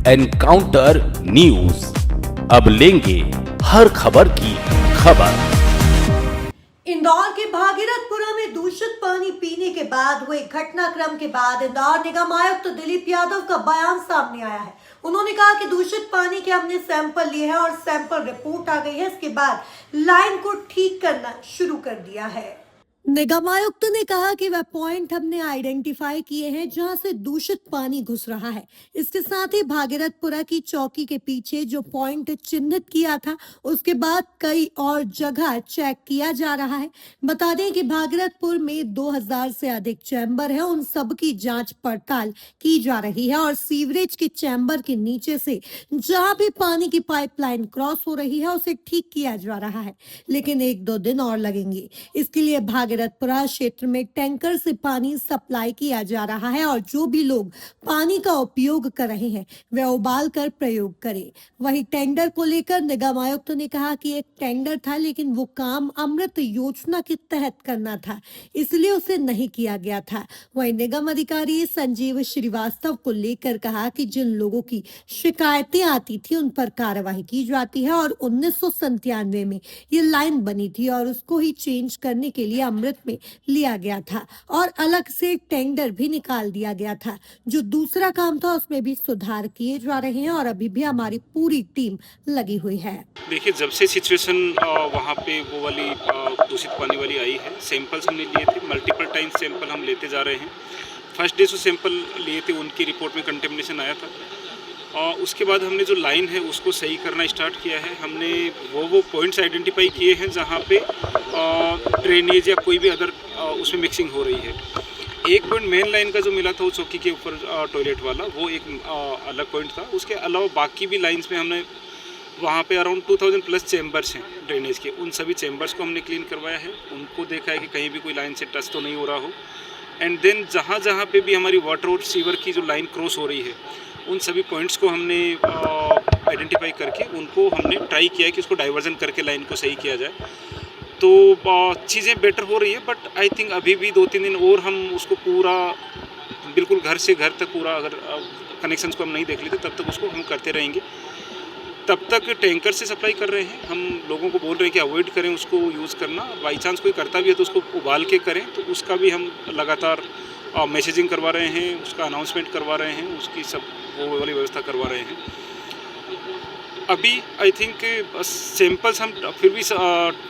Encounter news, अब लेंगे हर खबर की खबर। इंदौर के भागीरथपुरा में दूषित पानी पीने के बाद हुए घटनाक्रम के बाद इंदौर निगम आयुक्त दिलीप यादव का बयान सामने आया है। उन्होंने कहा कि दूषित पानी के हमने सैंपल लिए हैं और सैंपल रिपोर्ट आ गई है। इसके बाद लाइन को ठीक करना शुरू कर दिया है। निगम आयुक्त ने कहा कि वह पॉइंट हमने आइडेंटिफाई किए हैं जहां से दूषित पानी घुस रहा है। इसके साथ ही भागीरथपुरा की चौकी के पीछे जो पॉइंट चिन्हित किया था उसके बाद कई और जगह चेक किया जा रहा है। बता दें कि भागीरथपुर में 2000 से अधिक चैम्बर है, उन सब की जांच पड़ताल की जा रही है और सीवरेज के चैम्बर के नीचे से जहां भी पानी की पाइपलाइन क्रॉस हो रही है उसे ठीक किया जा रहा है, लेकिन 1-2 दिन और लगेंगे। इसके लिए भागीरथपुरा क्षेत्र में टैंकर से पानी सप्लाई किया जा रहा है और जो भी लोग पानी का उपयोग कर रहे हैं वे उबाल कर प्रयोग करें। वहीं टेंडर को लेकर निगम आयुक्त ने कहा कि एक टेंडर था लेकिन वो काम अमृत योजना के तहत करना था, इसलिए उसे नहीं किया गया था। वहीं निगम अधिकारी संजीव श्रीवास्तव को लेकर कहा कि जिन लोगों की शिकायतें आती थी उन पर कार्रवाई की जाती है और 1997 में ये लाइन बनी थी और उसको ही चेंज करने के लिए अमृत में लिया गया था और अलग से टेंडर भी निकाल दिया गया था। जो दूसरा काम था उसमें भी सुधार किए जा रहे हैं और अभी भी हमारी पूरी टीम लगी हुई है। देखिए, जब से सिचुएशन वहाँ पे वो वाली दूषित पानी वाली आई है, सैंपल्स हमने लिए थे, मल्टीपल टाइम सैंपल हम लेते जा रहे हैं। फर्स्ट डे जो सैंपल लिए थे उनकी रिपोर्ट में कंटेमिनेशन आया था और उसके बाद हमने जो लाइन है उसको सही करना स्टार्ट किया है। हमने वो पॉइंट्स आइडेंटिफाई किए हैं जहाँ पे ड्रेनेज या कोई भी अदर उसमें मिक्सिंग हो रही है। एक पॉइंट मेन लाइन का जो मिला था वो चौकी के ऊपर टॉयलेट वाला, वो एक अलग पॉइंट था। उसके अलावा बाकी भी लाइन्स में हमने वहाँ पे अराउंड 2000 प्लस चैम्बर्स हैं ड्रेनेज के, उन सभी चैम्बर्स को हमने क्लीन करवाया है। उनको देखा है कि कहीं भी कोई लाइन से टच तो नहीं हो रहा हो। एंड देन जहाँ जहाँ पे भी हमारी वाटर और सीवर की जो लाइन क्रॉस हो रही है उन सभी पॉइंट्स को हमने आइडेंटिफाई करके उनको हमने ट्राई किया है कि उसको डाइवर्जन करके लाइन को सही किया जाए। तो चीज़ें बेटर हो रही है, बट आई थिंक अभी भी 2-3 दिन और हम उसको पूरा बिल्कुल घर से घर तक पूरा अगर कनेक्शंस को हम नहीं देख लेते तब तक उसको हम करते रहेंगे। तब तक टैंकर से सप्लाई कर रहे हैं। हम लोगों को बोल रहे हैं कि अवॉइड करें उसको यूज़ करना। बाई चांस कोई करता भी है तो उसको उबाल के करें, तो उसका भी हम लगातार मैसेजिंग करवा रहे हैं, उसका अनाउंसमेंट करवा रहे हैं, उसकी सब वो वाली व्यवस्था करवा रहे हैं। अभी आई थिंक सैंपल्स हम फिर भी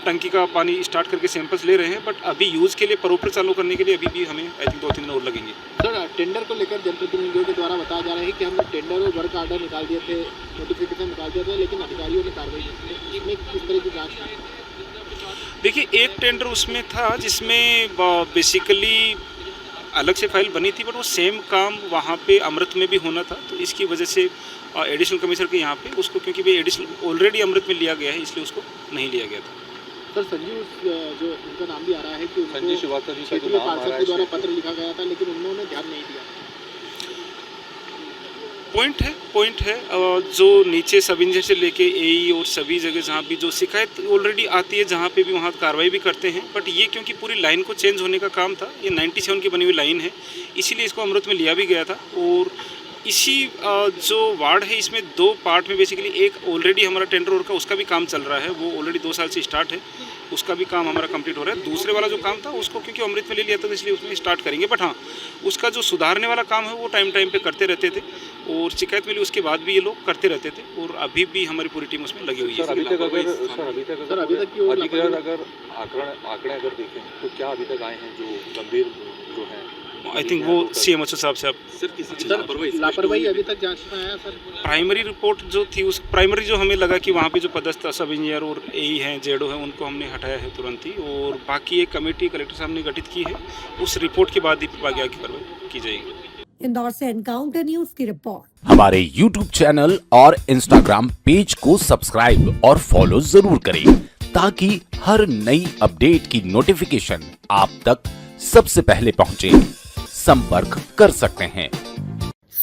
टंकी का पानी स्टार्ट करके सैंपल्स ले रहे हैं, बट अभी यूज़ के लिए प्रॉपर चालू करने के लिए अभी भी हमें आई थिंक 2-3 दिन और लगेंगे। सर, टेंडर को लेकर जनप्रतिनिधियों के द्वारा बताया जा रहा है कि हमने टेंडर और वर्क आर्डर निकाल दिए थे, नोटिफिकेशन निकाल दिया था, लेकिन अधिकारियों ने कार्रवाई नहीं की। इसमें किस तरह की जाँच की? देखिए, एक टेंडर उसमें था जिसमें बेसिकली अलग से फाइल बनी थी, बट वो सेम काम वहाँ पे अमृत में भी होना था, तो इसकी वजह से एडिशनल कमिश्नर के यहाँ पे उसको, क्योंकि भाई एडिशनल ऑलरेडी अमृत में लिया गया है इसलिए उसको नहीं लिया गया था। सर, संजीव जो उनका नाम भी आ रहा है कि संजीव श्रीवास्तव जी क्षेत्रीय पार्षद के द्वारा पत्र लिखा गया था लेकिन उन्होंने ध्यान नहीं दिया। पॉइंट है जो नीचे सब इंजीनियर से लेके एई और सभी जगह जहाँ भी जो शिकायत ऑलरेडी आती है जहाँ पे भी वहाँ कार्रवाई भी करते हैं, बट ये क्योंकि पूरी लाइन को चेंज होने का काम था, ये 97 की बनी हुई लाइन है, इसीलिए इसको अमृत में लिया भी गया था। और इसी जो वार्ड है इसमें 2 पार्ट में बेसिकली एक ऑलरेडी हमारा टेंडर और का उसका भी काम चल रहा है, वो ऑलरेडी 2 साल से स्टार्ट है, उसका भी काम हमारा कंप्लीट हो रहा है। दूसरे वाला जो काम था उसको क्योंकि अमृत में ले लिया था तो इसलिए उसमें स्टार्ट करेंगे, बट हाँ उसका जो सुधारने वाला काम है वो टाइम पे करते रहते थे और शिकायत मिली उसके बाद भी ये लोग करते रहते थे और अभी भी हमारी पूरी टीम उसमें लगी हुई है। अभी तक अगर आंकड़े अगर देखें तो क्या अभी तक आए हैं जो गंभीर जो हैं? आई थिंक वो CMHO साहब से आप लापरवाही अभी तक जांच में आया सर? प्राइमरी रिपोर्ट जो थी उस प्राइमरी जो हमें लगा कि वहाँ पे जो पदस्थ सब इंजीनियर और एई हैं, जेडो हैं, उनको हमने हटाया है तुरंत ही, और बाकी एक कमेटी कलेक्टर साहब ने गठित की है, उस रिपोर्ट के बाद ही आगे की कार्रवाई की जाएगी। इंदौर से एनकाउंटर न्यूज की रिपोर्ट। हमारे YouTube चैनल और Instagram पेज को सब्सक्राइब और फॉलो जरूर करें ताकि हर नई अपडेट की नोटिफिकेशन आप तक सबसे पहले पहुंचे। संपर्क कर सकते हैं।